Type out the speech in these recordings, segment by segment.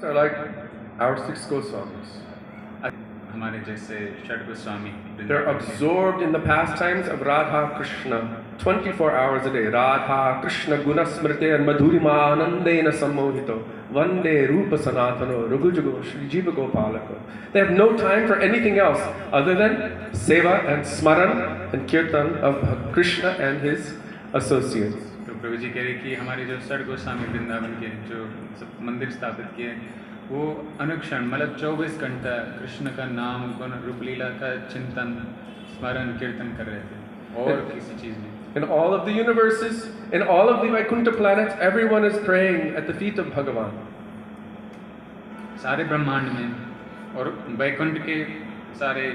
are like our six Goswamis. हमारे जैसे षड Goswami They're absorbed in the pastimes of Radha Krishna 24 hours a day. Radha Krishna Gunasmrite and Madhurima Anandena Sammohito Vande Rupa Sanatano Raghujugo Shri Jiva Gopalako. They have no time for anything else other than seva and smaran and kirtan of Krishna and his associates. तो प्रभु जी कह रहे कि हमारे जो षड गोस्वामी वृंदावन के जो सब मंदिर स्थापित किए वो अनुक्षण मतलब 24 घंटा कृष्ण का नाम गुण रूपलीला का चिंतन स्मरण कीर्तन कर रहे थे और किसी चीज में In all of the universes, in all of the Vaikuntha planets, everyone is praying at the feet of Bhagavan. सारे ब्रह्मांड में और वैकुंठ के सारे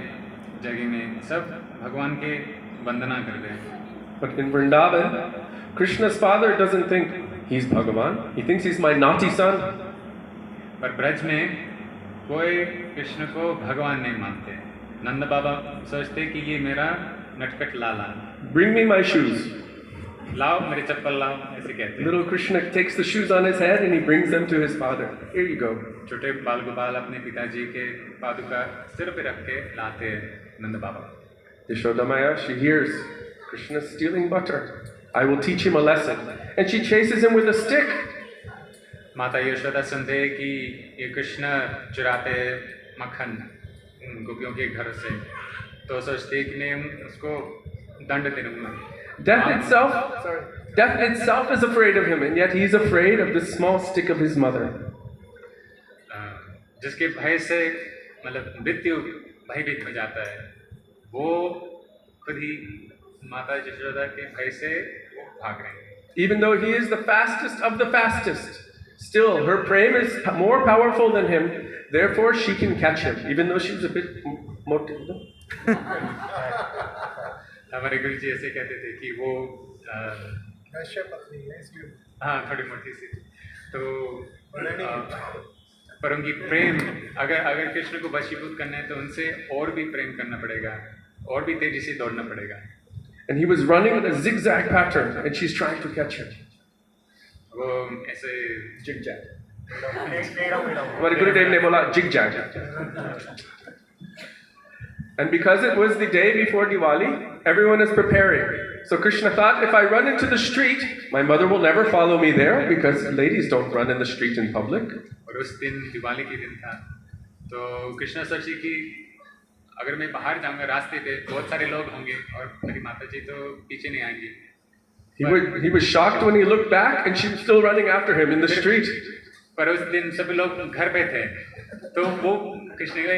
जगह में सब भगवान के वंदना कर रहे हैं. But in Vrindavan, Krishna's father doesn't think he's Bhagavan. He thinks he's my naughty son. पर ब्रज में कोई कृष्ण को भगवान नहीं मानते. नंद बाबा सोचते कि ये मेरा नटखट लाला. Bring me my shoes. लाओ मेरे चप्पल लाओ ऐसे कहते. Little Krishna takes the shoes on his head and he brings them to his father. Here you go. छोटे बाल गोपाल अपने पिताजी के पादुका सिर पे रख के लाते नंद बाबा. Yashoda Maya, she hears Krishna stealing butter. I will teach him a lesson. And she chases him with a stick. माता यशोदा सुनते कि ये कृष्ण चुराते मक्खन गोपियों के घर से तो सोचते कि मैं उसको दंड दे दूंगा. Death itself is afraid of him, and yet he's afraid of the small stick of his mother. जिसके भय से मतलब मृत्यु भयभीत हो जाता है वो खुद ही माता यशोदा के भय से वो भाग रहे हैं. Even though he is the fastest of the fastest, still her prema is more powerful than him, therefore she can catch him, even though she's a bit motive. हमारे गुरु जी ऐसे कहते थे कि वो हाँ थोड़ी मोटी सी तो पर उनकी प्रेम अगर कृष्ण को वशीभूत करना है तो उनसे और भी प्रेम करना पड़ेगा और भी तेजी से दौड़ना पड़ेगा. And he was running with a zigzag pattern, and she's trying to catch him. वो ऐसे Zigzag. हमारे गुरुदेव ने बोला zigzag. And because it was the day before Diwali, everyone is preparing. So Krishna thought, if I run into the street, my mother will never follow me there because ladies don't run in the street in public. और उस दिन दिवाली के दिन था तो कृष्णा सोची कि अगर मैं बाहर जाऊंगा रास्ते पे बहुत सारे लोग होंगे और मेरी माता जी तो पीछे नहीं आएंगी. He was shocked when he looked back and she was still running after him in the street. पर उस दिन सभी लोग घर पे थे तो वो कृष्ण का